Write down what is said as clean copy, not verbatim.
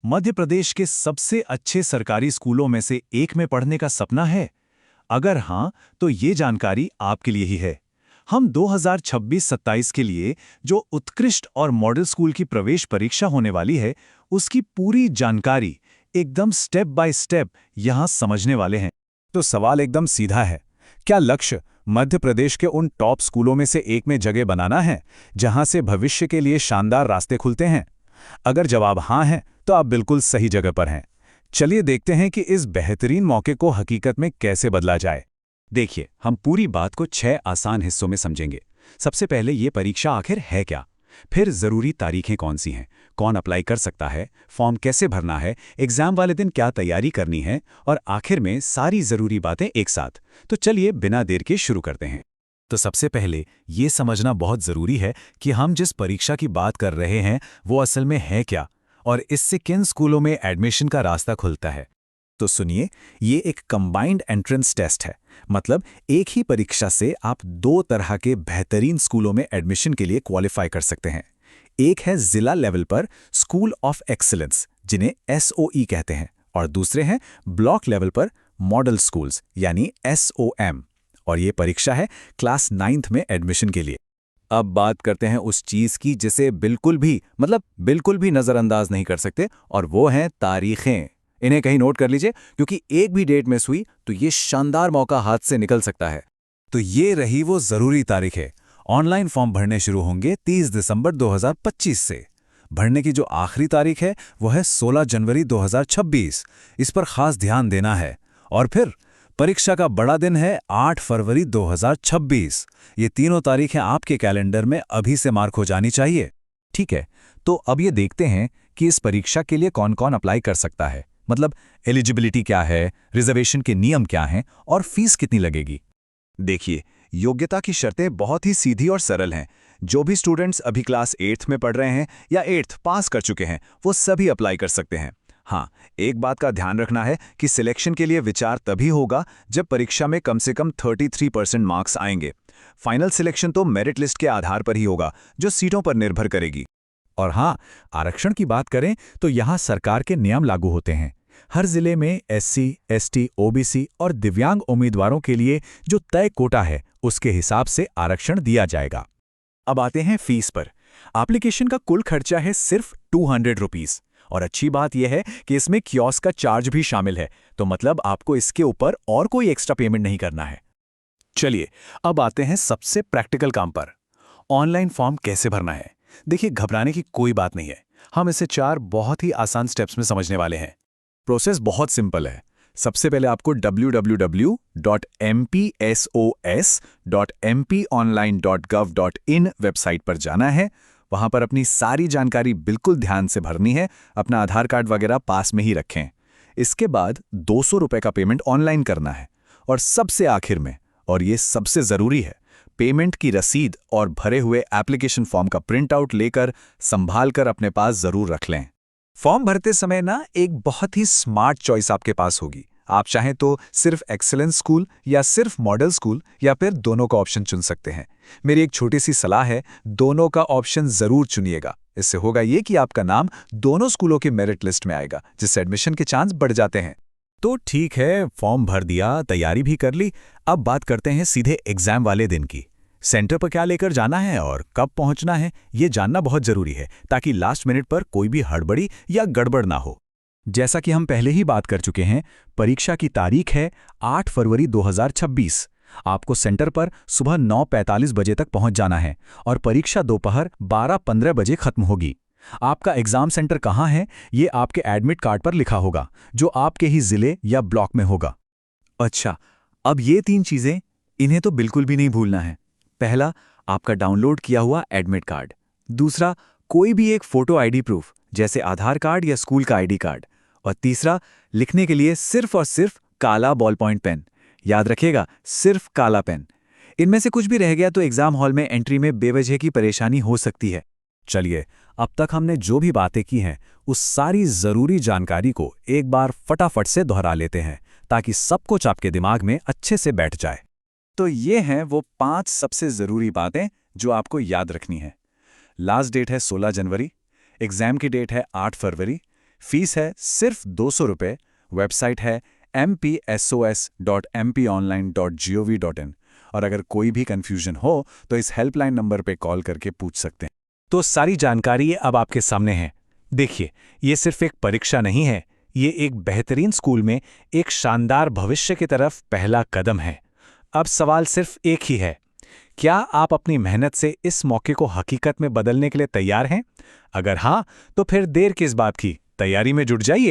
मध्य प्रदेश के सबसे अच्छे सरकारी स्कूलों में से एक में पढ़ने का सपना है? अगर हाँ, तो ये जानकारी आपके लिए ही है। हम 2026-27 के लिए जो उत्कृष्ट और मॉडल स्कूल की प्रवेश परीक्षा होने वाली है, उसकी पूरी जानकारी एकदम स्टेप बाय स्टेप यहाँ समझने वाले हैं। तो सवाल एकदम सीधा है। क्या लक्ष्य मध्य प्रदेश के उन टॉप स्कूलों में से एक में जगह बनाना है, जहां से भविष्य के लिए शानदार रास्ते खुलते हैं? अगर जवाब हाँ है, तो आप बिल्कुल सही जगह पर हैं। चलिए देखते हैं कि इस बेहतरीन मौके को हकीकत में कैसे बदला जाए। देखिए, हम पूरी बात को 6 आसान हिस्सों में समझेंगे। सबसे पहले ये परीक्षा आखिर है क्या, फिर ज़रूरी तारीखें कौन सी हैं, कौन अप्लाई कर सकता है, फॉर्म कैसे भरना है, एग्ज़ाम वाले दिन क्या तैयारी करनी है, और आखिर में सारी ज़रूरी बातें एक साथ। तो चलिए बिना देर के शुरू करते हैं। तो सबसे पहले ये समझना बहुत ज़रूरी है कि हम जिस परीक्षा की बात कर रहे हैं वो असल में है क्या, और इससे किन स्कूलों में एडमिशन का रास्ता खुलता है। तो सुनिए, ये एक कंबाइंड एंट्रेंस टेस्ट है। मतलब एक ही परीक्षा से आप दो तरह के बेहतरीन स्कूलों में एडमिशन के लिए क्वालिफाई कर सकते हैं। एक है जिला लेवल पर स्कूल ऑफ एक्सीलेंस, जिन्हें SOE कहते हैं, और दूसरे हैं ब्लॉक लेवल पर मॉडल स्कूल्स, यानी SOM। और ये परीक्षा है क्लास 9th में एडमिशन के लिए। अब बात करते हैं उस चीज़ की जिसे बिल्कुल भी नज़रअंदाज नहीं कर सकते, और वो हैं तारीखें। इन्हें कहीं नोट कर लीजिए, क्योंकि एक भी डेट मिस हुई तो ये शानदार मौका हाथ से निकल सकता है। तो ये रही वो ज़रूरी तारीखें। ऑनलाइन फॉर्म भरने शुरू होंगे 30 दिसंबर 2025 से। भरने की जो आखिरी तारीख है वो है 16 जनवरी 2026। इस पर खास ध्यान देना है। और फिर परीक्षा का बड़ा दिन है 8 फरवरी 2026। ये तीनों तारीखें आपके कैलेंडर में अभी से मार्क हो जानी चाहिए। ठीक है, तो अब ये देखते हैं कि इस परीक्षा के लिए कौन कौन अप्लाई कर सकता है। मतलब एलिजिबिलिटी क्या है, रिजर्वेशन के नियम क्या हैं, और फीस कितनी लगेगी। देखिए, योग्यता की शर्तें बहुत ही सीधी और सरल हैं। जो भी स्टूडेंट्स अभी क्लास 8th में पढ़ रहे हैं या 8th पास कर चुके हैं, वो सभी अप्लाई कर सकते हैं। हाँ, एक बात का ध्यान रखना है कि सिलेक्शन के लिए विचार तभी होगा जब परीक्षा में कम से कम 33% मार्क्स आएंगे। फाइनल सिलेक्शन तो मेरिट लिस्ट के आधार पर ही होगा, जो सीटों पर निर्भर करेगी। और हाँ, आरक्षण की बात करें तो यहाँ सरकार के नियम लागू होते हैं। हर जिले में SC, ST, OBC और दिव्यांग उम्मीदवारों के लिए जो तय कोटा है, उसके हिसाब से आरक्षण दिया जाएगा। अब आते हैं फीस पर। एप्लीकेशन का कुल खर्चा है सिर्फ 200 रुपीज़। और अच्छी बात यह है कि इसमें कियोस्क का चार्ज भी शामिल है, तो मतलब आपको इसके ऊपर और कोई एक्स्ट्रा पेमेंट नहीं करना है। चलिए, अब आते हैं सबसे प्रैक्टिकल काम पर। ऑनलाइन फॉर्म कैसे भरना है। देखिए, घबराने की कोई बात नहीं है। हम इसे 4 बहुत ही आसान स्टेप्स में समझने वाले हैं। प्रोसेस बहुत सिंपल है। सबसे पहले आपको www.mpsos.mponline.gov.in वेबसाइट पर जाना है। वहां पर अपनी सारी जानकारी बिल्कुल ध्यान से भरनी है। अपना आधार कार्ड वगैरह पास में ही रखें। इसके बाद 200 रुपए का पेमेंट ऑनलाइन करना है। और सबसे आखिर में, और ये सबसे ज़रूरी है, पेमेंट की रसीद और भरे हुए एप्लीकेशन फॉर्म का प्रिंट आउट लेकर संभाल कर अपने पास ज़रूर रख लें। फॉर्म भरते समय ना एक बहुत ही स्मार्ट चॉइस आपके पास होगी। आप चाहें तो सिर्फ एक्सीलेंस स्कूल या सिर्फ मॉडल स्कूल या फिर दोनों का ऑप्शन चुन सकते हैं। मेरी एक छोटी सी सलाह है, दोनों का ऑप्शन ज़रूर चुनिएगा। इससे होगा ये कि आपका नाम दोनों स्कूलों की मेरिट लिस्ट में आएगा, जिससे एडमिशन के चांस बढ़ जाते हैं। तो ठीक है, फॉर्म भर दिया, तैयारी भी कर ली। अब बात करते हैं सीधे एग्जाम वाले दिन की। सेंटर पर क्या लेकर जाना है और कब पहुंचना है, ये जानना बहुत जरूरी है, ताकि लास्ट मिनट पर कोई भी हड़बड़ी या गड़बड़ ना हो। जैसा कि हम पहले ही बात कर चुके हैं, परीक्षा की तारीख है 8 फरवरी 2026। आपको सेंटर पर सुबह 9:45 बजे तक पहुंच जाना है और परीक्षा दोपहर 12:15 बजे खत्म होगी। आपका एग्जाम सेंटर कहाँ है, ये आपके एडमिट कार्ड पर लिखा होगा, जो आपके ही जिले या ब्लॉक में होगा। अच्छा, अब ये 3 चीजें, इन्हें तो बिल्कुल भी नहीं भूलना है। पहला, आपका डाउनलोड किया हुआ एडमिट कार्ड। दूसरा, कोई भी एक फोटो आईडी प्रूफ, जैसे आधार कार्ड या स्कूल का आईडी कार्ड। और तीसरा, लिखने के लिए सिर्फ और सिर्फ काला बॉल पॉइंट पेन। याद रखिएगा, सिर्फ काला पेन। इनमें से कुछ भी रह गया तो एग्जाम हॉल में एंट्री में बेवजह की परेशानी हो सकती है। चलिए, अब तक हमने जो भी बातें की हैं, उस सारी जरूरी जानकारी को एक बार फटाफट से दोहरा लेते हैं, ताकि सब कुछ आपके दिमाग में अच्छे से बैठ जाए। तो ये हैं वो 5 सबसे ज़रूरी बातें जो आपको याद रखनी है। लास्ट डेट है 16 जनवरी, एग्ज़ाम की डेट है 8 फरवरी, फीस है सिर्फ 200 रुपये। वेबसाइट है mpsos.mponline.gov.in। और अगर कोई भी कंफ्यूजन हो तो इस हेल्पलाइन नंबर पे कॉल करके पूछ सकते हैं। तो सारी जानकारी अब आपके सामने है। देखिए, ये सिर्फ एक परीक्षा नहीं है, ये एक बेहतरीन स्कूल में एक शानदार भविष्य की तरफ पहला कदम है। अब सवाल सिर्फ एक ही है, क्या आप अपनी मेहनत से इस मौके को हकीकत में बदलने के लिए तैयार हैं? अगर हाँ, तो फिर देर किस बात की, तैयारी में जुट जाइए।